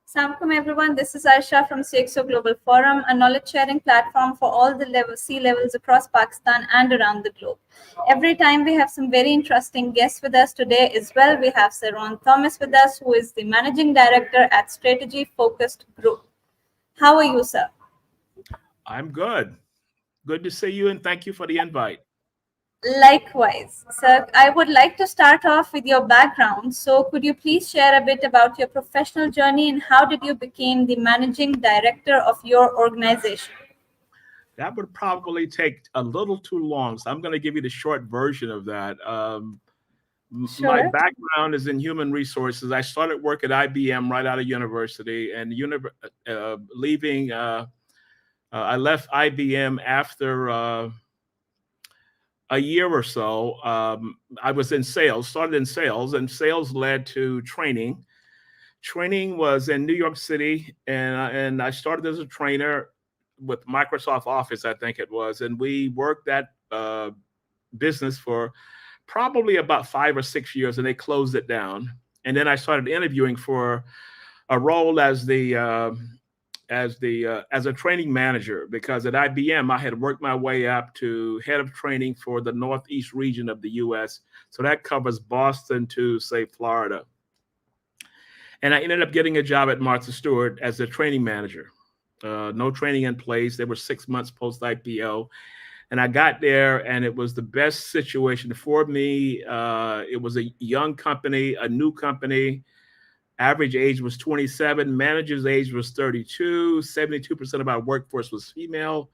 Assalamualaikum everyone, this is Ayesha from CxO Global Forum, a knowledge sharing platform for all the C levels across Pakistan and around the globe. Every time we have some very interesting guests with us. Today as well, we have Sir Ron Thomas with us, who is the Managing Director at Strategy Focused Group. How are you, sir? I'm good. Good to see you, and thank you for the invite. Likewise. Sir, I would like to start off with your background. So could you please share a bit about your professional journey and how did you become the Managing Director of your organization? That would probably take a little too long, so I'm going to give you the short version of that. My Sure. background is in human resources. I started work at IBM right out of university, and leaving. I left IBM after a year or so. I was in sales, started in sales, and sales led to training. Training was in New York City, and I started as a trainer with Microsoft Office, I think it was, and we worked that business for probably about 5 or 6 years, and they closed it down. And then I started interviewing for a role as a training manager, because at IBM I had worked my way up to head of training for the Northeast region of the U.S. So that covers Boston to, say, Florida. And I ended up getting a job at Martha Stewart as a training manager. No training in place. They were 6 months post IPO. And I got there, and it was the best situation for me. It was a young company, a new company. Average age was 27. Manager's age was 32. 72% of our workforce was female.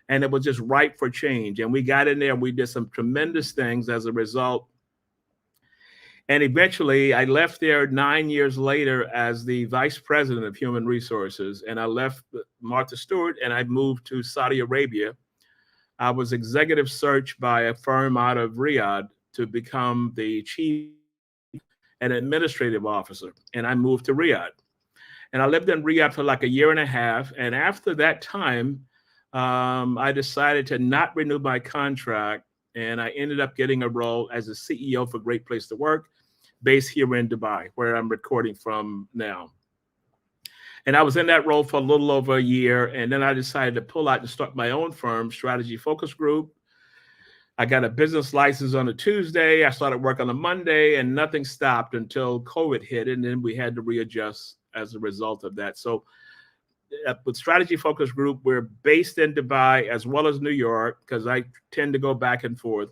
And it was just ripe for change. And we got in there, and we did some tremendous things as a result. And eventually, I left there 9 years later as the vice president of human resources. And I left Martha Stewart, and I moved to Saudi Arabia. I was executive searched by a firm out of Riyadh to become the chief and administrative officer. And I moved to Riyadh. And I lived in Riyadh for like a year and a half. And after that time, I decided to not renew my contract. And I ended up getting a role as a CEO for Great Place to Work, based here in Dubai, where I'm recording from now. And I was in that role for a little over a year. And then I decided to pull out and start my own firm, Strategy Focus Group. I got a business license on a Tuesday. I started work on a Monday, and nothing stopped until COVID hit. And then we had to readjust as a result of that. So with Strategy Focus Group, we're based in Dubai as well as New York, because I tend to go back and forth.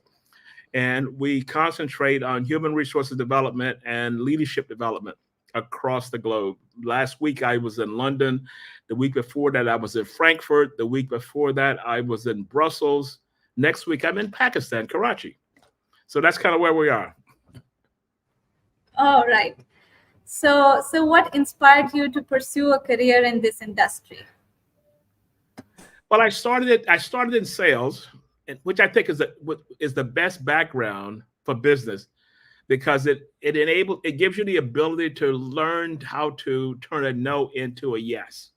And we concentrate on human resources development and leadership development across the globe. Last week, I was in London. The week before that, I was in Frankfurt. The week before that, I was in Brussels. Next week, I'm in Pakistan, Karachi. So that's kind of where we are. All right. So what inspired you to pursue a career in this industry? Well, I started in sales, which I think is the best background for business, because it gives you the ability to learn how to turn a no into a yes.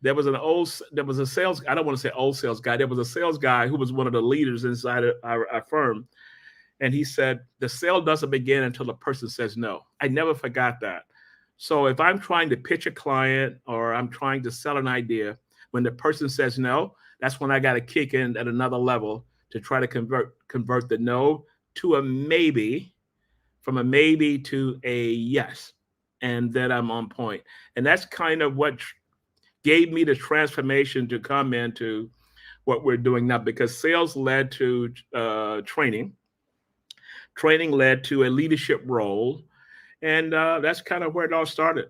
There was a sales, I don't want to say old sales guy. There was a sales guy who was one of the leaders inside of our firm. And he said, the sale doesn't begin until the person says no. I never forgot that. So if I'm trying to pitch a client or I'm trying to sell an idea, when the person says no, that's when I got to kick in at another level to try to convert the no to a maybe, from a maybe to a yes. And then I'm on point. And that's kind of what gave me the transformation to come into what we're doing now, because sales led to training. Training led to a leadership role. And that's kind of where it all started.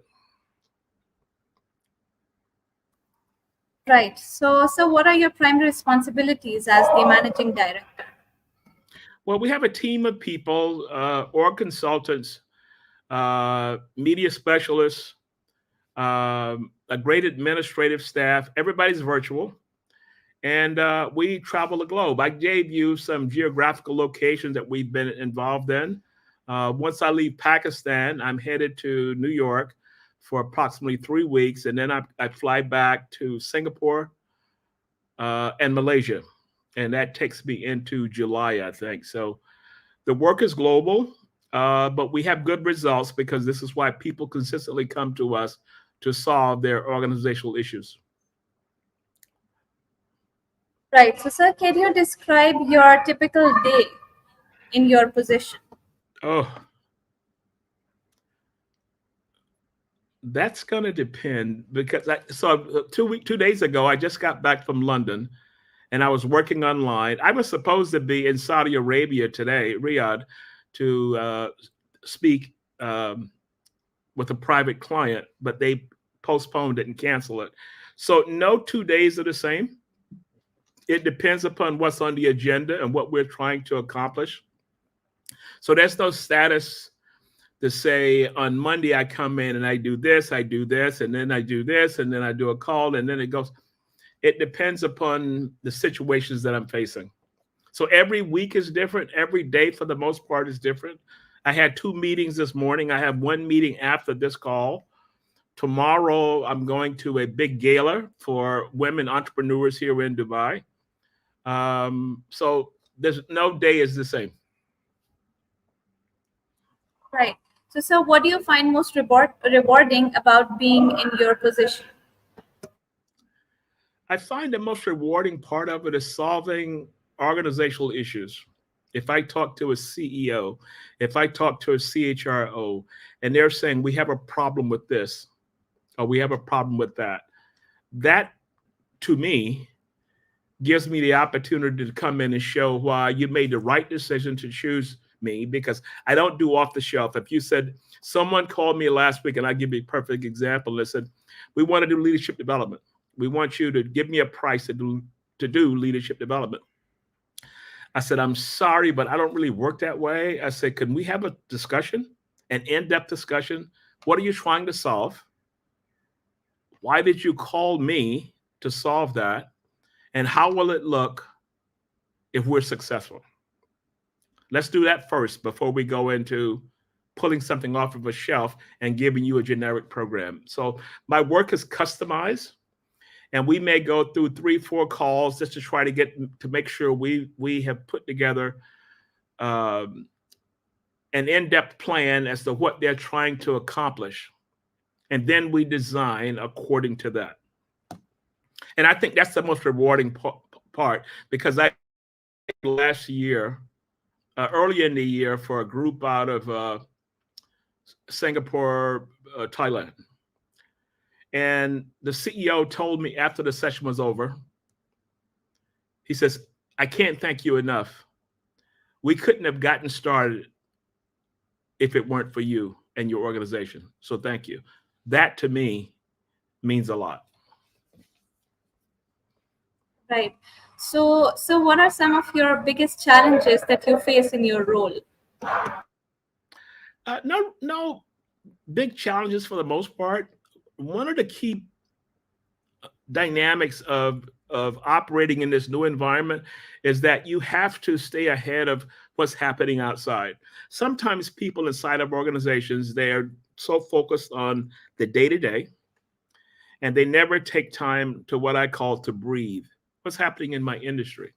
Right. So what are your primary responsibilities as the managing director? Well, we have a team of people, or consultants, media specialists, a great administrative staff. Everybody's virtual. And we travel the globe. I gave you some geographical locations that we've been involved in. Once I leave Pakistan, I'm headed to New York for approximately 3 weeks. And then I fly back to Singapore and Malaysia. And that takes me into July, I think. So the work is global. But we have good results because this is why people consistently come to us to solve their organizational issues. Right. So, sir, can you describe your typical day in your position? Oh, that's going to depend because 2 days ago, I just got back from London and I was working online. I was supposed to be in Saudi Arabia today, Riyadh, to speak with a private client, but they postponed it and canceled it. So no 2 days are the same. It depends upon what's on the agenda and what we're trying to accomplish. So there's no status to say on Monday I come in and I do this, and then I do this, and then I do a call, and then it goes. It depends upon the situations that I'm facing. So every week is different. Every day, for the most part, is different. I had 2 meetings this morning. I have one meeting after this call. Tomorrow, I'm going to a big gala for women entrepreneurs here in Dubai. So there's no day is the same. Right. So, sir, what do you find most rewarding about being in your position? I find the most rewarding part of it is solving organizational issues. If I talk to a CEO, if I talk to a CHRO, and they're saying we have a problem with this or we have a problem with that, that to me gives me the opportunity to come in and show why you made the right decision to choose me, because I don't do off the shelf. If you said, someone called me last week, and I'll give you a perfect example. They said, we want to do leadership development. We want you to give me a price to do leadership development. I said, I'm sorry, but I don't really work that way. I said, can we have a discussion, an in-depth discussion? What are you trying to solve? Why did you call me to solve that? And how will it look if we're successful? Let's do that first before we go into pulling something off of a shelf and giving you a generic program. So my work is customized, and we may go through 3-4 calls just to try to make sure we have put together an in-depth plan as to what they're trying to accomplish, and then we design according to that. And I think that's the most rewarding part, because I last year, earlier in the year, for a group out of Singapore, Thailand. And the CEO told me after the session was over, he says, I can't thank you enough. We couldn't have gotten started if it weren't for you and your organization. So thank you. That to me means a lot. Right. So what are some of your biggest challenges that you face in your role? No big challenges for the most part. One of the key dynamics of operating in this new environment is that you have to stay ahead of what's happening outside. Sometimes people inside of organizations, they're so focused on the day-to-day, and they never take time to what I call to breathe. What's happening in my industry?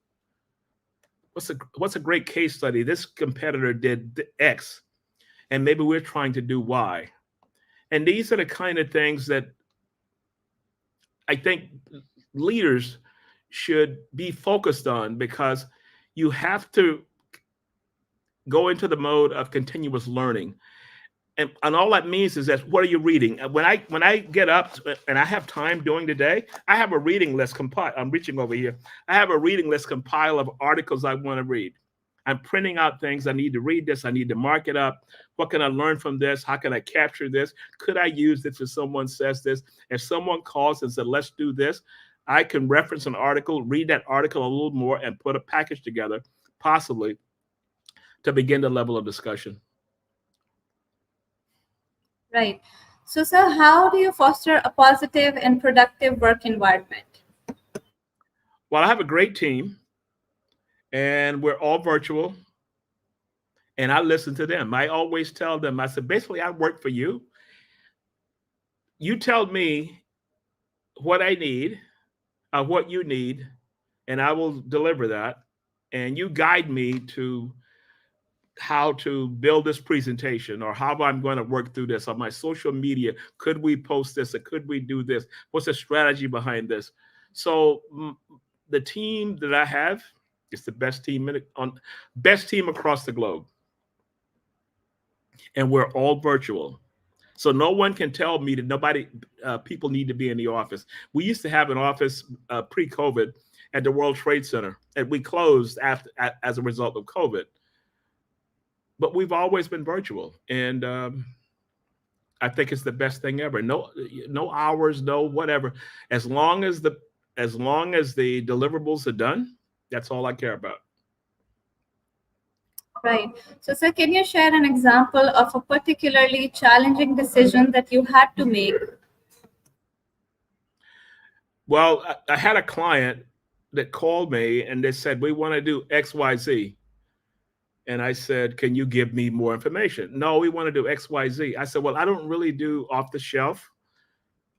What's a great case study? This competitor did X, and maybe we're trying to do Y. And these are the kind of things that I think leaders should be focused on, because you have to go into the mode of continuous learning. And all that means is that, what are you reading? When I get up and I have time during the day, I have a reading list compiled. I'm reaching over here. I have a reading list compiled of articles I want to read. I'm printing out things. I need to read this. I need to mark it up. What can I learn from this? How can I capture this? Could I use this if someone says this? If someone calls and said, let's do this, I can reference an article, read that article a little more, and put a package together, possibly, to begin the level of discussion. Right. So, sir, how do you foster a positive and productive work environment? Well, I have a great team, and we're all virtual, and I listen to them. I always tell them, I said, basically, I work for you. You tell me what I need, what you need, and I will deliver that. And you guide me to how to build this presentation or how I'm going to work through this on my social media. Could we post this or could we do this? What's the strategy behind this? So the team that I have is the best team across the globe, and we're all virtual. So no one can tell me that people need to be in the office. We used to have an office pre-COVID at the World Trade Center, and we closed as a result of COVID. But we've always been virtual, and I think it's the best thing ever. No hours, no whatever. As long as the deliverables are done, that's all I care about. Right. So, sir, can you share an example of a particularly challenging decision that you had to make? Well, I had a client that called me and they said, we want to do XYZ. And I said, can you give me more information? No, we want to do XYZ. I said, well, I don't really do off the shelf.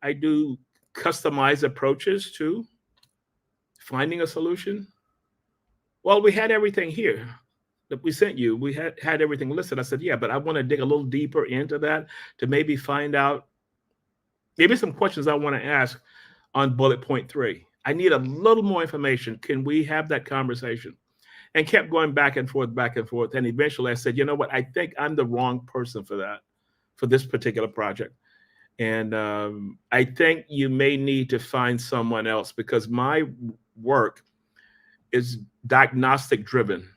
I do customized approaches to finding a solution. Well, we had everything here that we sent you. We had everything listed. I said, yeah, but I want to dig a little deeper into that to maybe find out maybe some questions I want to ask on bullet point 3. I need a little more information. Can we have that conversation? And kept going back and forth, back and forth. And eventually I said, you know what? I think I'm the wrong person for this particular project. And I think you may need to find someone else because my work is diagnostic driven.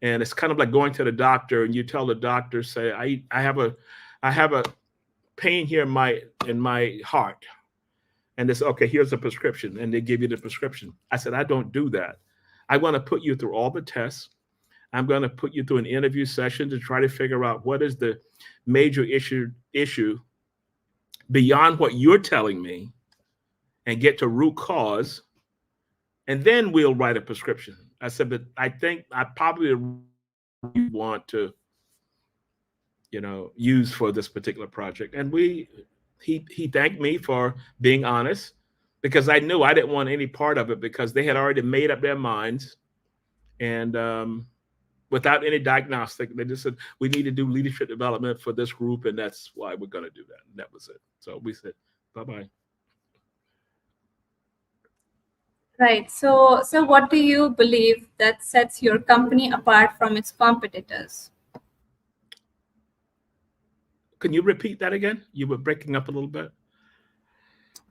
And it's kind of like going to the doctor and you tell the doctor, say, I have a pain here in my heart. And they say, okay, here's a prescription. And they give you the prescription. I said, I don't do that. I want to put you through all the tests. I'm going to put you through an interview session to try to figure out what is the major issue beyond what you're telling me and get to root cause. And then we'll write a prescription. I said, but I think I probably want to, use for this particular project. And he thanked me for being honest because I knew I didn't want any part of it because they had already made up their minds. And without any diagnostic, they just said, we need to do leadership development for this group. And that's why we're going to do that. And that was it. So we said, bye-bye. Right. So what do you believe that sets your company apart from its competitors? Can you repeat that again? You were breaking up a little bit.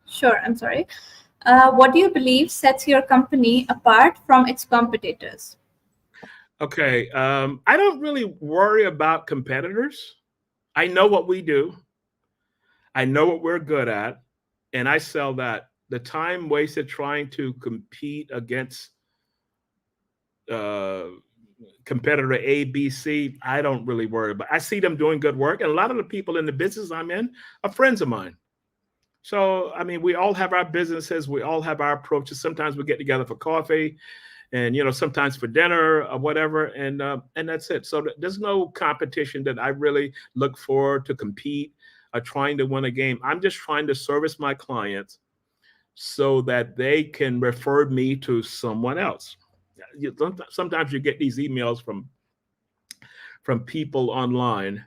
Sure. I'm sorry. What do you believe sets your company apart from its competitors? Okay. I don't really worry about competitors. I know what we do. I know what we're good at. And I sell that. The time wasted trying to compete against competitor A, B, C, I don't really worry about. I see them doing good work. And a lot of the people in the business I'm in are friends of mine. So, I mean, we all have our businesses. We all have our approaches. Sometimes we get together for coffee and, sometimes for dinner or whatever. And that's it. So there's no competition that I really look for to compete or trying to win a game. I'm just trying to service my clients so that they can refer me to someone else. Sometimes you get these emails from people online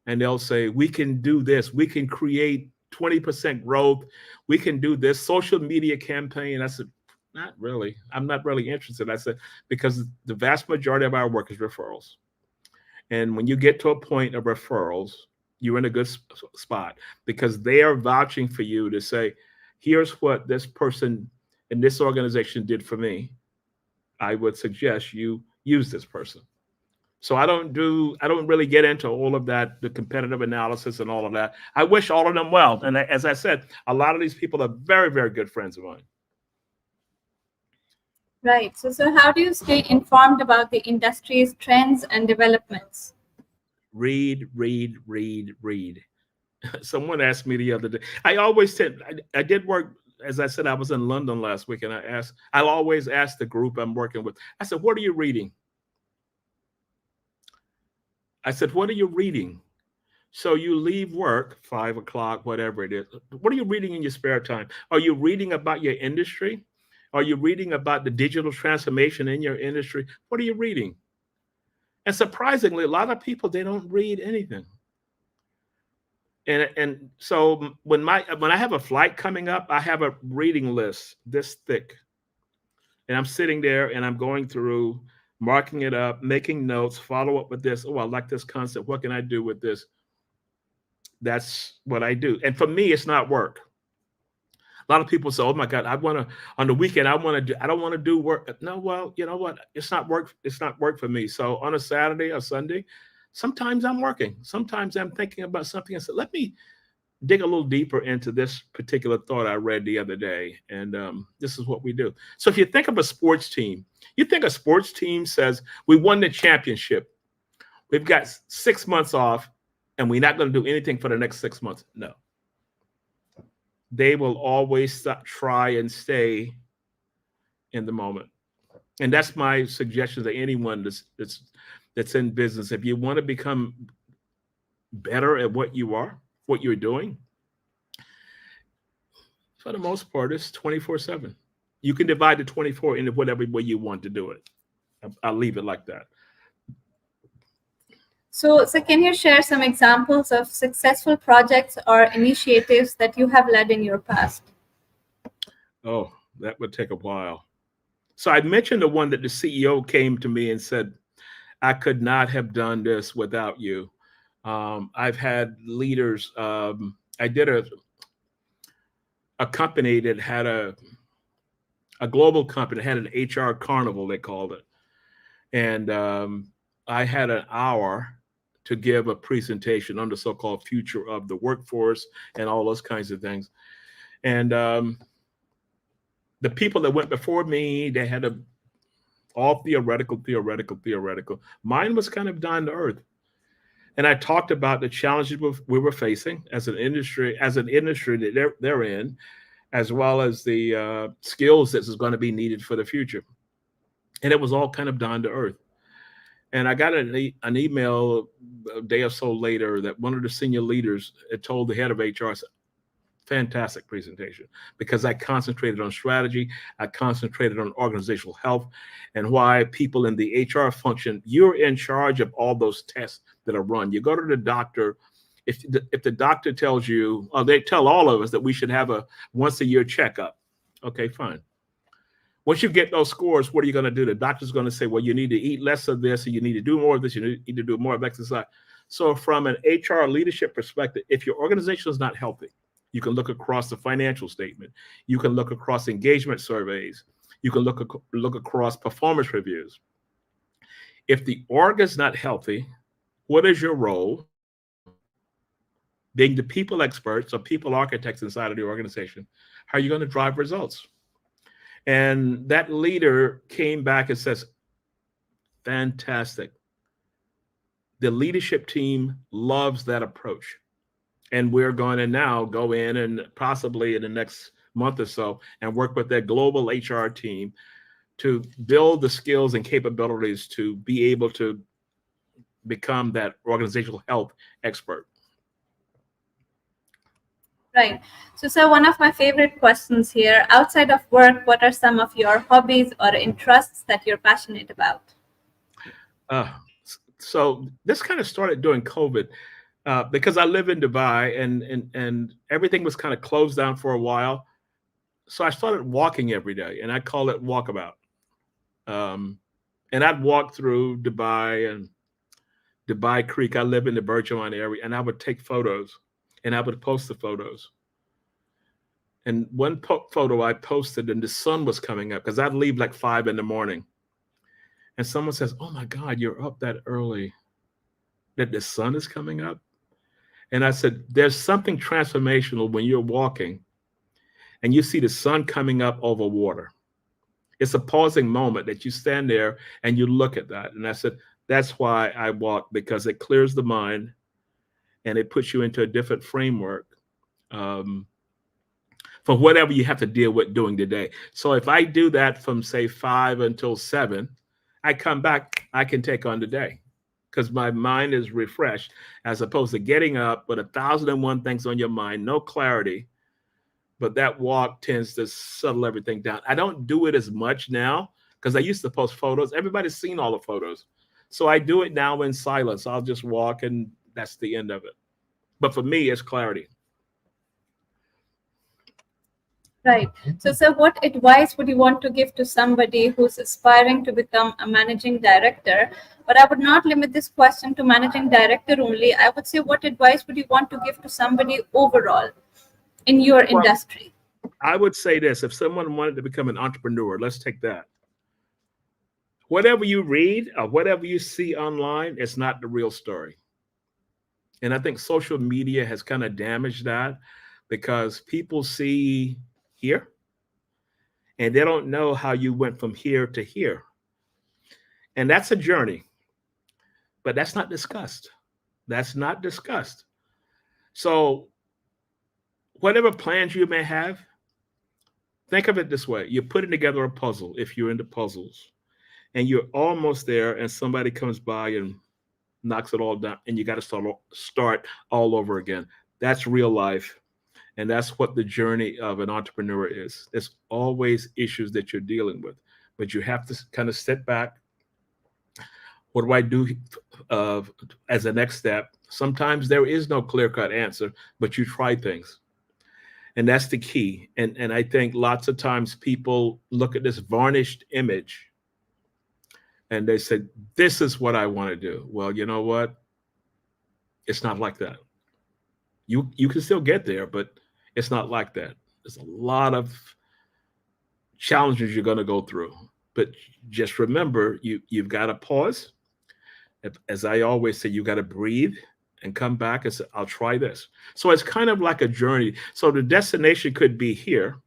and they'll say, we can do this. We can create 20% growth. We can do this social media campaign. I said, not really. I'm not really interested. I said, because the vast majority of our work is referrals. And when you get to a point of referrals, you're in a good spot because they are vouching for you to say, here's what this person in this organization did for me. I would suggest you use this person. So I don't really get into all of that, the competitive analysis and all of that. I wish all of them well. And as I said, a lot of these people are very, very good friends of mine. Right. So how do you stay informed about the industry's trends and developments? Read. Someone asked me the other day. I always said I did work. As I said, I was in London last week, and I'll always ask the group I'm working with. I said, "What are you reading?" I said, "What are you reading?" So you leave work 5 o'clock, whatever it is. What are you reading in your spare time? Are you reading about your industry? Are you reading about the digital transformation in your industry? What are you reading? And surprisingly, a lot of people, they don't read anything. And so when I have a flight coming up, I have a reading list this thick. And I'm sitting there and I'm going through, marking it up, making notes, follow up with this. Oh, I like this concept. What can I do with this? That's what I do. And for me, it's not work. A lot of people say, "Oh my God, I want to on the weekend. I want to do. I don't want to do work." No, well, you know what? It's not work. It's not work for me. So on a Saturday or Sunday, sometimes I'm working. Sometimes I'm thinking about something. I said, "Let me dig a little deeper into this particular thought I read the other day." And this is what we do. So if you think of a sports team, you think a sports team says, "We won the championship. We've got 6 months off, and we're not going to do anything for the next 6 months." No, they will always try and stay in the moment. And that's my suggestion to anyone that's in business. If you want to become better at what you're doing, for the most part, it's 24/7. You can divide the 24 into whatever way you want to do it. I'll leave it like that. So can you share some examples of successful projects or initiatives that you have led in your past? Oh, that would take a while. So I mentioned the one that the CEO came to me and said, "I could not have done this without you." I've had leaders. I did a company that had a global company that had an HR carnival, they called it, and I had an hour to give a presentation on the so-called future of the workforce and all those kinds of things. And the people that went before me, they had all theoretical. Mine was kind of down to earth. And I talked about the challenges we were facing as an industry that they're in, as well as the skills that is going to be needed for the future. And it was all kind of down to earth. And I got an email a day or so later that one of the senior leaders had told the head of HR, "Fantastic presentation," because I concentrated on strategy, I concentrated on organizational health, and why people in the HR function, you're in charge of all those tests that are run. You go to the doctor, if the doctor tells you, or they tell all of us that we should have a once a year checkup. Okay, fine. Once you get those scores, what are you going to do? The doctor's going to say, well, you need to eat less of this, or you need to do more of this, you need to do more of exercise. So from an HR leadership perspective, if your organization is not healthy, you can look across the financial statement. You can look across engagement surveys. You can look across performance reviews. If the org is not healthy, what is your role? Being the people experts or people architects inside of the organization, how are you going to drive results? And that leader came back and says, "Fantastic. The leadership team loves that approach. And we're going to now go in and possibly in the next month or so and work with their global HR team to build the skills and capabilities to be able to become that organizational health expert." Right. So, sir, one of my favorite questions here, outside of work, what are some of your hobbies or interests that you're passionate about? So this kind of started during COVID because I live in Dubai and everything was kind of closed down for a while. So I started walking every day, and I call it walkabout. And I'd walk through Dubai and Dubai Creek. I live in the Berjuan area, and I would take photos, and I would post the photos. And one photo I posted, and the sun was coming up because I'd leave like 5 in the morning. And someone says, "Oh my God, you're up that early, that the sun is coming up?" And I said, there's something transformational when you're walking and you see the sun coming up over water. It's a pausing moment that you stand there and you look at that. And I said, that's why I walk, because it clears the mind and it puts you into a different framework for whatever you have to deal with doing today. So if I do that from say 5 until 7, I come back, I can take on the day because my mind is refreshed, as opposed to getting up with 1,001 things on your mind, no clarity. But that walk tends to settle everything down. I don't do it as much now because I used to post photos. Everybody's seen all the photos. So I do it now in silence. I'll just walk, and that's the end of it. But for me, it's clarity. Right. So, sir, what advice would you want to give to somebody who's aspiring to become a managing director? But I would not limit this question to managing director only. I would say, what advice would you want to give to somebody overall in your Well, industry? I would say this: if someone wanted to become an entrepreneur, let's take that. Whatever you read or whatever you see online, it's not the real story. And I think social media has kind of damaged that because people see here and they don't know how you went from here to here. And that's a journey, but that's not discussed. That's not discussed. So, whatever plans you may have, think of it this way: you're putting together a puzzle if you're into puzzles, and you're almost there, and somebody comes by and knocks it all down, and you got to start all over again. That's real life. And that's what the journey of an entrepreneur is. There's always issues that you're dealing with, but you have to kind of step back. What do I do as a next step? Sometimes there is no clear-cut answer, but you try things. And that's the key. And I think lots of times people look at this varnished image and they say, this is what I want to do. Well, you know what? It's not like that. You can still get there, but it's not like that. There's a lot of challenges you're going to go through. But just remember, you've got to pause. As I always say, you got to breathe and come back and say, I'll try this. So it's kind of like a journey. So the destination could be here,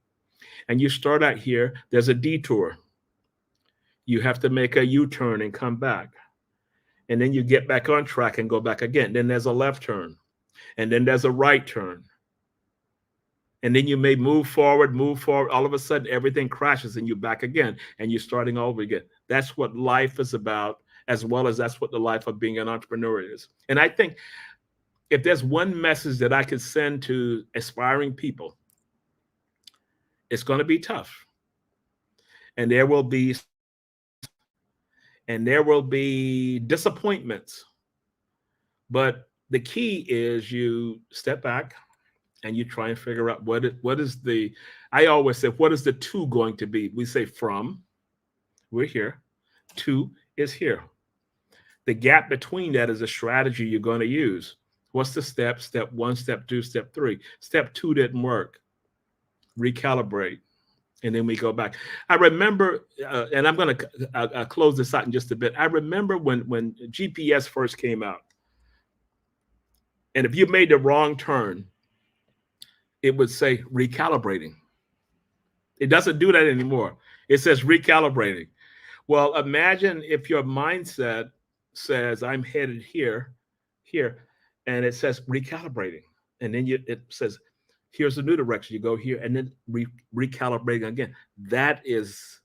and you start out here. There's a detour. You have to make a U-turn and come back. And then you get back on track and go back again. Then there's a left turn. And then there's a right turn. And then you may move forward. All of a sudden, everything crashes and you're back again and you're starting over again. That's what life is about, as well as that's what the life of being an entrepreneur is. And I think if there's one message that I could send to aspiring people, it's going to be tough. And there will be disappointments. But the key is you step back and you try and figure out what is the, I always say, what is the to going to be? We say from, we're here, to is here. The gap between that is a strategy you're going to use. What's the step? Step 1, step 2, step 3. Step 2 didn't work. Recalibrate. And then we go back. I remember, and I'm going to close this out in just a bit. I remember when GPS first came out. And if you made the wrong turn, it would say recalibrating. It doesn't do that anymore. It says recalibrating. Well, imagine if your mindset says, I'm headed here, and it says recalibrating. And then it says, here's a new direction. You go here and then recalibrating again. That is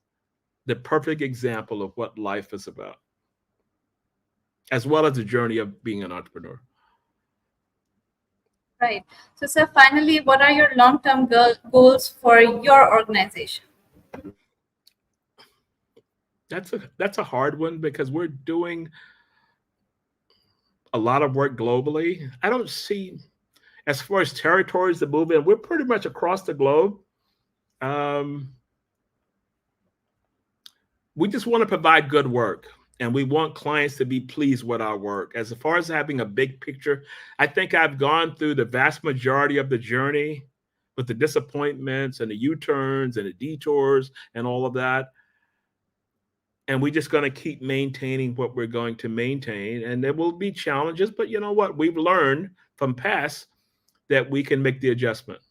the perfect example of what life is about, as well as the journey of being an entrepreneur. Right. So, sir, finally, what are your long-term goals for your organization? That's a hard one because we're doing a lot of work globally. I don't see, as far as territories to move in, we're pretty much across the globe. We just want to provide good work. And we want clients to be pleased with our work. As far as having a big picture, I think I've gone through the vast majority of the journey with the disappointments and the U-turns and the detours and all of that. And we're just going to keep maintaining what we're going to maintain. And there will be challenges, but you know what? We've learned from past that we can make the adjustment.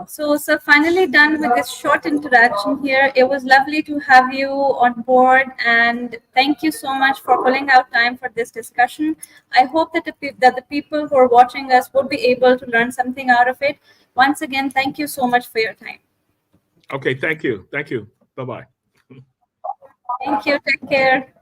So, sir, finally done with this short interaction here. It was lovely to have you on board, and thank you so much for pulling out time for this discussion. I hope that the people who are watching us would be able to learn something out of it. Once again, thank you so much for your time. Okay, thank you. Thank you. Bye-bye. Thank you. Take care.